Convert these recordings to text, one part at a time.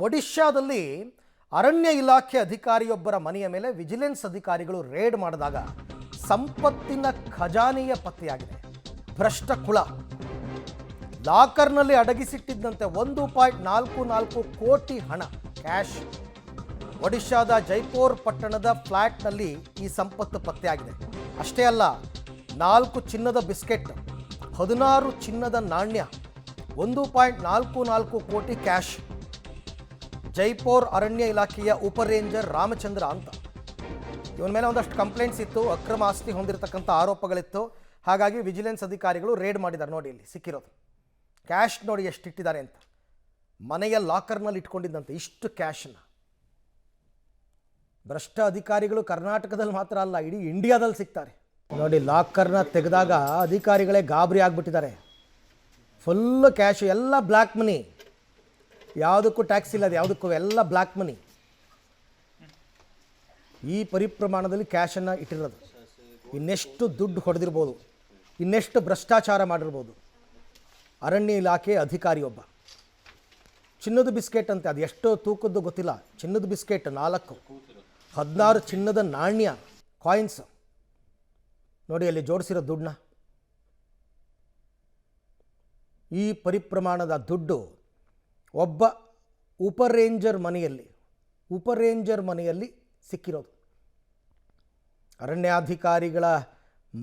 ಒಡಿಶಾದಲ್ಲಿ ಅರಣ್ಯ ಇಲಾಖೆ ಅಧಿಕಾರಿಯೊಬ್ಬರ ಮನೆಯ ಮೇಲೆ ವಿಜಿಲೆನ್ಸ್ ಅಧಿಕಾರಿಗಳು ರೇಡ್ ಮಾಡಿದಾಗ ಸಂಪತ್ತಿನ ಖಜಾನೆಯ ಪತ್ತೆಯಾಗಿದೆ. ಭ್ರಷ್ಟ ಕುಳ ಲಾಕರ್ನಲ್ಲಿ ಅಡಗಿಸಿಟ್ಟಿದ್ದಂತೆ 1.44 ಕೋಟಿ ಹಣ ಕ್ಯಾಶ್. ಒಡಿಶಾದ ಜೈಪುರ್ ಪಟ್ಟಣದ ಫ್ಲ್ಯಾಟ್ನಲ್ಲಿ ಈ ಸಂಪತ್ತು ಪತ್ತೆಯಾಗಿದೆ. ಅಷ್ಟೇ ಅಲ್ಲ, 4 ಚಿನ್ನದ ಬಿಸ್ಕೆಟ್, 16 ಚಿನ್ನದ ನಾಣ್ಯ, 1.44 ಕೋಟಿ ಕ್ಯಾಶ್. ಜೈಪುರ್ ಅರಣ್ಯ ಇಲಾಖೆಯ ಉಪ ರೇಂಜರ್ ರಾಮಚಂದ್ರ ಅಂತ. ಇವನ ಮೇಲೆ ಒಂದಷ್ಟು ಕಂಪ್ಲೇಂಟ್ಸ್ ಇತ್ತು, ಅಕ್ರಮ ಆಸ್ತಿ ಹೊಂದಿರತಕ್ಕಂಥ ಆರೋಪಗಳಿತ್ತು. ಹಾಗಾಗಿ ವಿಜಿಲೆನ್ಸ್ ಅಧಿಕಾರಿಗಳು ರೇಡ್ ಮಾಡಿದ್ದಾರೆ. ನೋಡಿ ಇಲ್ಲಿ ಸಿಕ್ಕಿರೋದು ಕ್ಯಾಶ್, ನೋಡಿ ಎಷ್ಟು ಇಟ್ಟಿದ್ದಾರೆ ಅಂತ. ಮನೆಯ ಲಾಕರ್ನಲ್ಲಿ ಇಟ್ಕೊಂಡಿದ್ದಂತೆ ಇಷ್ಟು ಕ್ಯಾಶನ್ನು. ಭ್ರಷ್ಟ ಅಧಿಕಾರಿಗಳು ಕರ್ನಾಟಕದಲ್ಲಿ ಮಾತ್ರ ಅಲ್ಲ, ಇಡೀ ಇಂಡಿಯಾದಲ್ಲಿ ಸಿಗ್ತಾರೆ. ನೋಡಿ, ಲಾಕರ್ನ ತೆಗೆದಾಗ ಅಧಿಕಾರಿಗಳೇ ಗಾಬರಿ ಆಗಿಬಿಟ್ಟಿದ್ದಾರೆ. ಫುಲ್ಲು ಕ್ಯಾಶು, ಎಲ್ಲ ಬ್ಲ್ಯಾಕ್ ಮನಿ, ಯಾವುದಕ್ಕೂ ಟ್ಯಾಕ್ಸ್ ಇಲ್ಲ, ಅದು ಯಾವುದಕ್ಕೂ ಎಲ್ಲ ಬ್ಲ್ಯಾಕ್ ಮನಿ. ಈ ಪರಿಪ್ರಮಾಣದಲ್ಲಿ ಕ್ಯಾಶನ್ನು ಇಟ್ಟಿರೋದು. ಇನ್ನೆಷ್ಟು ದುಡ್ಡು ಹೊಡೆದಿರ್ಬೋದು, ಇನ್ನೆಷ್ಟು ಭ್ರಷ್ಟಾಚಾರ ಮಾಡಿರ್ಬೋದು. ಅರಣ್ಯ ಇಲಾಖೆ ಅಧಿಕಾರಿಯೊಬ್ಬ. ಚಿನ್ನದ ಬಿಸ್ಕೆಟ್ ಅಂತೆ, ಅದು ಎಷ್ಟು ತೂಕದ್ದು ಗೊತ್ತಿಲ್ಲ. ಚಿನ್ನದ ಬಿಸ್ಕೆಟ್ 4, 16 ಚಿನ್ನದ ನಾಣ್ಯ ಕಾಯಿನ್ಸ್. ನೋಡಿ ಅಲ್ಲಿ ಜೋಡಿಸಿರೋ ದುಡ್ಡನ್ನ. ಈ ಪರಿಪ್ರಮಾಣದ ದುಡ್ಡು ಒಬ್ಬ ಉಪ ರೇಂಜರ್ ಮನೆಯಲ್ಲಿ ಸಿಕ್ಕಿರೋದು. ಅರಣ್ಯಾಧಿಕಾರಿಗಳ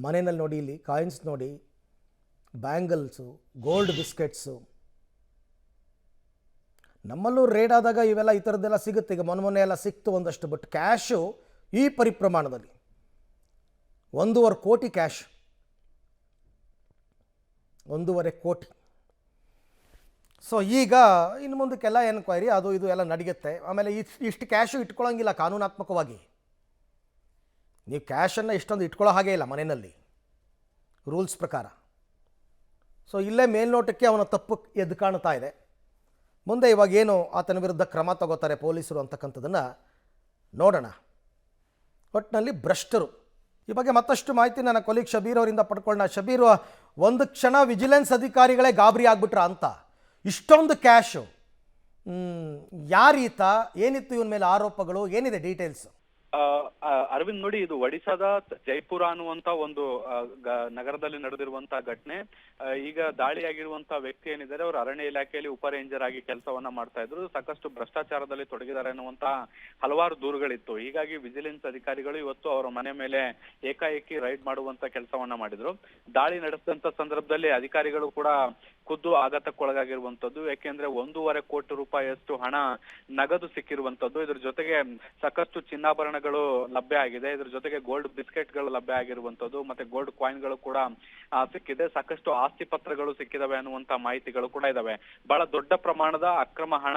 ಮನೆಯಲ್ಲಿ ನೋಡಿ, ಇಲ್ಲಿ ಕಾಯಿನ್ಸ್ ನೋಡಿ, ಬ್ಯಾಂಗಲ್ಸು, ಗೋಲ್ಡ್ ಬಿಸ್ಕೆಟ್ಸು. ನಮ್ಮಲ್ಲೂ ರೇಡ್ ಆದಾಗ ಇವೆಲ್ಲ ಈ ಥರದ್ದೆಲ್ಲ ಸಿಗುತ್ತೆ. ಈಗ ಮೊನ್ನೆ ಎಲ್ಲ ಸಿಕ್ತು ಒಂದಷ್ಟು. ಬಟ್ ಕ್ಯಾಶು ಈ ಪರಿಪ್ರಮಾಣದಲ್ಲಿ 1.5 ಕೋಟಿ ಕ್ಯಾಶ್, 1.5 ಕೋಟಿ. ಸೊ ಈಗ ಇನ್ನು ಮುಂದಕ್ಕೆಲ್ಲ ಎನ್ಕ್ವೈರಿ ಅದು ಇದು ಎಲ್ಲ ನಡೆಯುತ್ತೆ. ಆಮೇಲೆ ಇಷ್ಟು ಕ್ಯಾಶು ಇಟ್ಕೊಳ್ಳೋಂಗಿಲ್ಲ ಕಾನೂನಾತ್ಮಕವಾಗಿ. ನೀವು ಕ್ಯಾಶನ್ನು ಇಷ್ಟೊಂದು ಇಟ್ಕೊಳ್ಳೋ ಹಾಗೆ ಇಲ್ಲ ಮನೆಯಲ್ಲಿ ರೂಲ್ಸ್ ಪ್ರಕಾರ. ಸೊ ಇಲ್ಲೇ ಮೇಲ್ನೋಟಕ್ಕೆ ಅವನ ತಪ್ಪು ಎದ್ದು ಕಾಣ್ತಾ ಇದೆ. ಮುಂದೆ ಇವಾಗ ಏನು ಆತನ ವಿರುದ್ಧ ಕ್ರಮ ತಗೋತಾರೆ ಪೊಲೀಸರು ಅಂತಕ್ಕಂಥದ್ದನ್ನು ನೋಡೋಣ. ಒಟ್ಟಿನಲ್ಲಿ ಭ್ರಷ್ಟರು. ಈ ಬಗ್ಗೆ ಮತ್ತಷ್ಟು ಮಾಹಿತಿ ನನ್ನ ಕೊಲೀಗ್ ಶಬೀರ್ ಅವರಿಂದ ಪಡ್ಕೊಳ್ಳೋಣ. ಶಬೀರ್, ಒಂದು ಕ್ಷಣ ವಿಜಿಲೆನ್ಸ್ ಅಧಿಕಾರಿಗಳೇ ಗಾಬರಿ ಆಗ್ಬಿಟ್ರ ಅಂತ. ಇಷ್ಟೊಂದು ಕ್ಯಾಶು, ಯಾರೀತ, ಏನಿತ್ತು ಇವನ ಮೇಲೆ ಆರೋಪಗಳು, ಏನಿದೆ ಡೀಟೇಲ್ಸ್? ಅರವಿಂದ್, ನೋಡಿ, ಇದು ಒಡಿಶಾದ ಜೈಪುರ ಅನ್ನುವಂತ ಒಂದು ನಗರದಲ್ಲಿ ನಡೆದಿರುವಂತಹ ಘಟನೆ. ಈಗ ದಾಳಿಯಾಗಿರುವಂತ ವ್ಯಕ್ತಿ ಏನಿದ್ದಾರೆ, ಅವರು ಅರಣ್ಯ ಇಲಾಖೆಯಲ್ಲಿ ಉಪ ರೇಂಜರ್ ಆಗಿ ಕೆಲಸವನ್ನ ಮಾಡ್ತಾ ಇದ್ರು. ಸಾಕಷ್ಟು ಭ್ರಷ್ಟಾಚಾರದಲ್ಲಿ ತೊಡಗಿದ್ದಾರೆ ಅನ್ನುವಂತಹ ಹಲವಾರು ದೂರುಗಳಿತ್ತು. ಹೀಗಾಗಿ ವಿಜಿಲೆನ್ಸ್ ಅಧಿಕಾರಿಗಳು ಇವತ್ತು ಅವರ ಮನೆ ಮೇಲೆ ಏಕಾಏಕಿ ರೈಡ್ ಮಾಡುವಂತ ಕೆಲಸವನ್ನ ಮಾಡಿದ್ರು. ದಾಳಿ ನಡೆಸಿದಂತ ಸಂದರ್ಭದಲ್ಲಿ ಅಧಿಕಾರಿಗಳು ಕೂಡ ಖುದ್ದು ಆಘಾತಕ್ಕೊಳಗಾಗಿರುವಂತದ್ದು. ಯಾಕೆಂದ್ರೆ 1.5 ಕೋಟಿ ರೂಪಾಯಿಯಷ್ಟು ಹಣ ನಗದು ಸಿಕ್ಕಿರುವಂತದ್ದು. ಇದ್ರ ಜೊತೆಗೆ ಸಾಕಷ್ಟು ಚಿನ್ನಾಭರಣಗಳು ಲಭ್ಯ ಆಗಿದೆ. ಇದ್ರ ಜೊತೆಗೆ ಗೋಲ್ಡ್ ಬಿಸ್ಕೆಟ್ಗಳು ಲಭ್ಯ ಆಗಿರುವಂತದ್ದು, ಮತ್ತೆ ಗೋಲ್ಡ್ ಕಾಯಿನ್ಗಳು ಕೂಡ ಸಿಕ್ಕಿದೆ. ಸಾಕಷ್ಟು ಆಸ್ತಿ ಪತ್ರಗಳು ಸಿಕ್ಕಿದಾವೆ ಅನ್ನುವಂತ ಮಾಹಿತಿಗಳು ಕೂಡ ಇದಾವೆ. ಬಹಳ ದೊಡ್ಡ ಪ್ರಮಾಣದ ಅಕ್ರಮ ಹಣ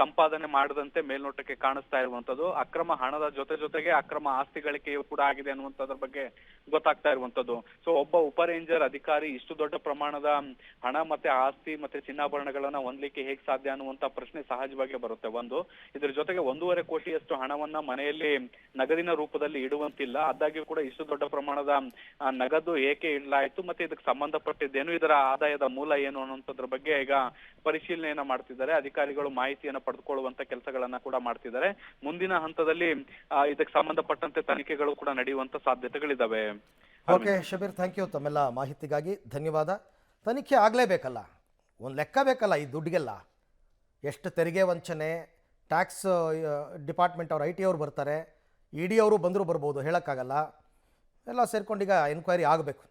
ಸಂಪಾದನೆ ಮಾಡದಂತೆ ಮೇಲ್ನೋಟಕ್ಕೆ ಕಾಣಿಸ್ತಾ ಇರುವಂತದ್ದು. ಅಕ್ರಮ ಹಣದ ಜೊತೆಗೆ ಅಕ್ರಮ ಆಸ್ತಿ ಗಳಿಕೆಯೂ ಕೂಡ ಆಗಿದೆ ಅನ್ನುವಂಥದ್ರ ಬಗ್ಗೆ ಗೊತ್ತಾಗ್ತಾ ಇರುವಂತದ್ದು. ಸೊ ಒಬ್ಬ ಉಪ ರೇಂಜರ್ ಅಧಿಕಾರಿ ಇಷ್ಟು ದೊಡ್ಡ ಪ್ರಮಾಣದ ಹಣ ಮತ್ತೆ ಆಸ್ತಿ ಮತ್ತೆ ಚಿನ್ನಾಭರಣಗಳನ್ನ ಹೊಂದಲಿಕ್ಕೆ ಹೇಗೆ ಸಾಧ್ಯ ಅನ್ನುವಂತ ಪ್ರಶ್ನೆ ಸಹಜವಾಗಿ ಬರುತ್ತೆ. ಇದ್ರ ಜೊತೆಗೆ 1.5 ಕೋಟಿಯಷ್ಟು ಹಣವನ್ನ ಮನೆಯಲ್ಲಿ ನಗದಿನ ರೂಪದಲ್ಲಿ ಇಡುವಂತಿಲ್ಲ. ಆದಾಗ್ಯೂ ಕೂಡ ಇಷ್ಟು ದೊಡ್ಡ ಪ್ರಮಾಣದ ನಗದು ಏಕೆ ಇಡಲಾಯಿತು, ಮತ್ತೆ ಇದಕ್ಕೆ ಸಂಬಂಧಪಟ್ಟಿದ್ದೇನು, ಇದರ ಆದಾಯದ ಮೂಲ ಏನು ಅನ್ನುವಂಥದ್ರ ಬಗ್ಗೆ ಈಗ ಪರಿಶೀಲನೆಯನ್ನ ಮಾಡ್ತಿದ್ದಾರೆ. ಅಧಿಕಾರಿಗಳು ಮಾಹಿತಿಯನ್ನ ಪಡೆದುಕೊಳ್ಳುವಂತ ಕೆಲಸಗಳನ್ನ ಕೂಡ ಮಾಡ್ತಿದ್ದಾರೆ. ಮುಂದಿನ ಹಂತದಲ್ಲಿ ಇದಕ್ಕೆ ಸಂಬಂಧಪಟ್ಟಂತೆ ತನಿಖೆಗಳು ಕೂಡ ನಡೆಯುವಂತ ಸಾಧ್ಯತೆಗಳಿದಾವೆ. ಓಕೆ ಶಬೀರ್, ಥ್ಯಾಂಕ್ ಯು ತಮ್ಮೆಲ್ಲ ಮಾಹಿತಿಗಾಗಿ, ಧನ್ಯವಾದ. ತನಿಖೆ ಆಗಲೇಬೇಕಲ್ಲ, ಒಂದು ಲೆಕ್ಕ ಬೇಕಲ್ಲ ಈ ದುಡ್ಡಿಗೆಲ್ಲ. ಎಷ್ಟು ತೆರಿಗೆ ವಂಚನೆ, ಟ್ಯಾಕ್ಸ್ ಡಿಪಾರ್ಟ್ಮೆಂಟ್ ಅವ್ರು, IT ಅವ್ರು ಬರ್ತಾರೆ, ED ಅವರು ಬಂದರೂ ಬರ್ಬೋದು, ಹೇಳೋಕ್ಕಾಗಲ್ಲ. ಎಲ್ಲ ಸೇರ್ಕೊಂಡೀಗ ಎನ್ಕ್ವೈರಿ ಆಗಬೇಕು.